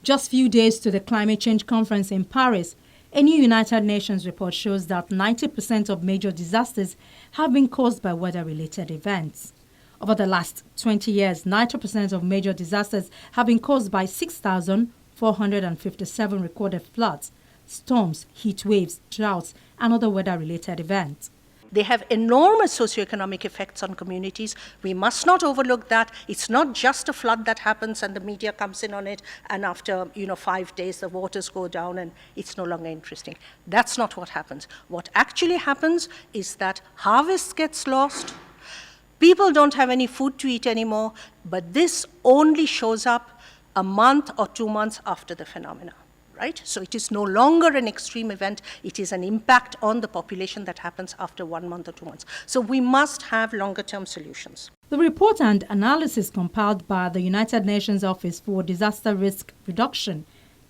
Just few days to the climate change conference in Paris, a new United Nations report shows that 90% of major disasters have been caused by weather-related events. Over the last 20 years, 90% of major disasters have been caused by 6,457 recorded floods, storms, heat waves, droughts, and other weather-related events. They have enormous socioeconomic effects on communities. We must not overlook that. It's not just a flood that happens and the media comes in on it, and after 5 days the waters go down and it's no longer interesting. That's not what happens. What actually happens is that harvest gets lost, people don't have any food to eat anymore, but this only shows up a month or 2 months after the phenomena. Right? So it is no longer an extreme event. It is an impact on the population that happens after 1 month or 2 months. So we must have longer-term solutions. The report and analysis compiled by the United Nations Office for Disaster Risk Reduction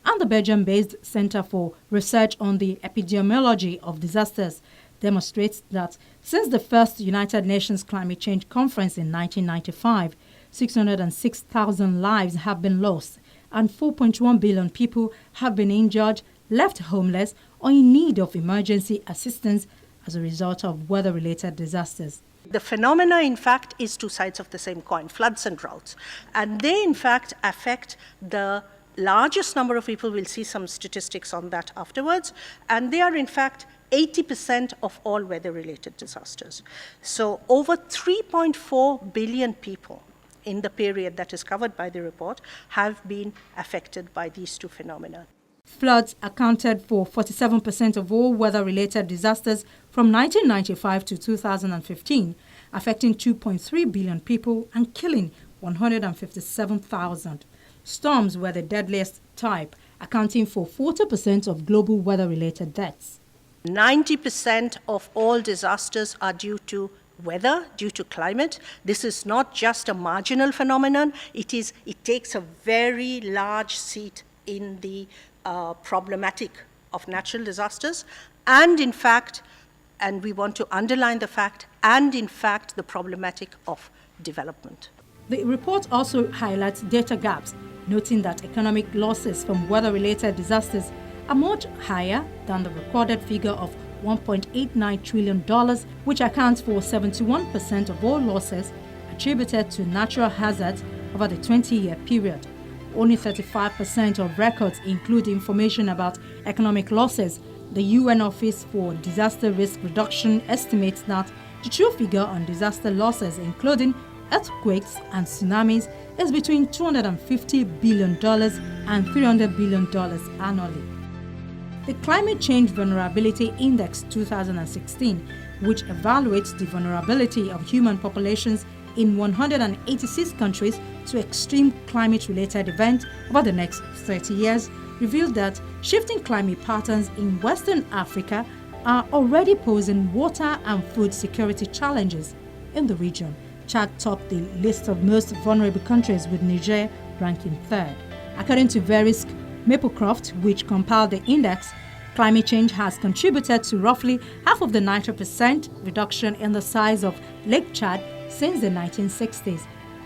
and the Belgium-based Center for Research on the Epidemiology of Disasters demonstrates that since the first United Nations Climate Change Conference in 1995, 606,000 lives have been lost, and 4.1 billion people have been injured, left homeless, or in need of emergency assistance as a result of weather-related disasters. The phenomena, in fact, is two sides of the same coin, floods and droughts. And they, in fact, affect the largest number of people. We'll see some statistics on that afterwards. And they are, in fact, 80% of all weather-related disasters. So over 3.4 billion people in the period that is covered by the report have been affected by these two phenomena. Floods accounted for 47% of all weather-related disasters from 1995 to 2015, affecting 2.3 billion people and killing 157,000. Storms were the deadliest type, accounting for 40% of global weather-related deaths. 90% of all disasters are due to weather, due to climate. This is not just a marginal phenomenon. It takes a very large seat in the problematic of natural disasters, and in fact, and we want to underline the fact, and in fact, the problematic of development. The report also highlights data gaps, noting that economic losses from weather-related disasters are much higher than the recorded figure of $1.89 trillion, which accounts for 71% of all losses attributed to natural hazards over the 20-year period. Only 35% of records include information about economic losses. The UN Office for Disaster Risk Reduction estimates that the true figure on disaster losses, including earthquakes and tsunamis, is between $250 billion and $300 billion annually. The Climate Change Vulnerability Index 2016, which evaluates the vulnerability of human populations in 186 countries to extreme climate-related events over the next 30 years, revealed that shifting climate patterns in Western Africa are already posing water and food security challenges in the region. Chad topped the list of most vulnerable countries, with Niger ranking third. According to Verisk Maplecroft, which compiled the index, climate change has contributed to roughly half of the 90% reduction in the size of Lake Chad since the 1960s,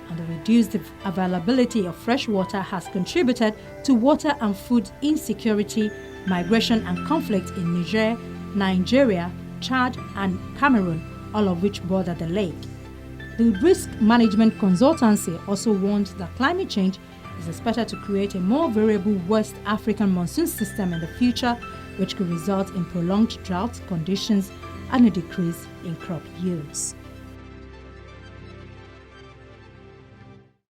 and the reduced availability of fresh water has contributed to water and food insecurity, migration and conflict in Niger, Nigeria, Chad and Cameroon, all of which border the lake. The risk management consultancy also warned that climate change is expected to create a more variable West African monsoon system in the future, which could result in prolonged drought conditions and a decrease in crop yields.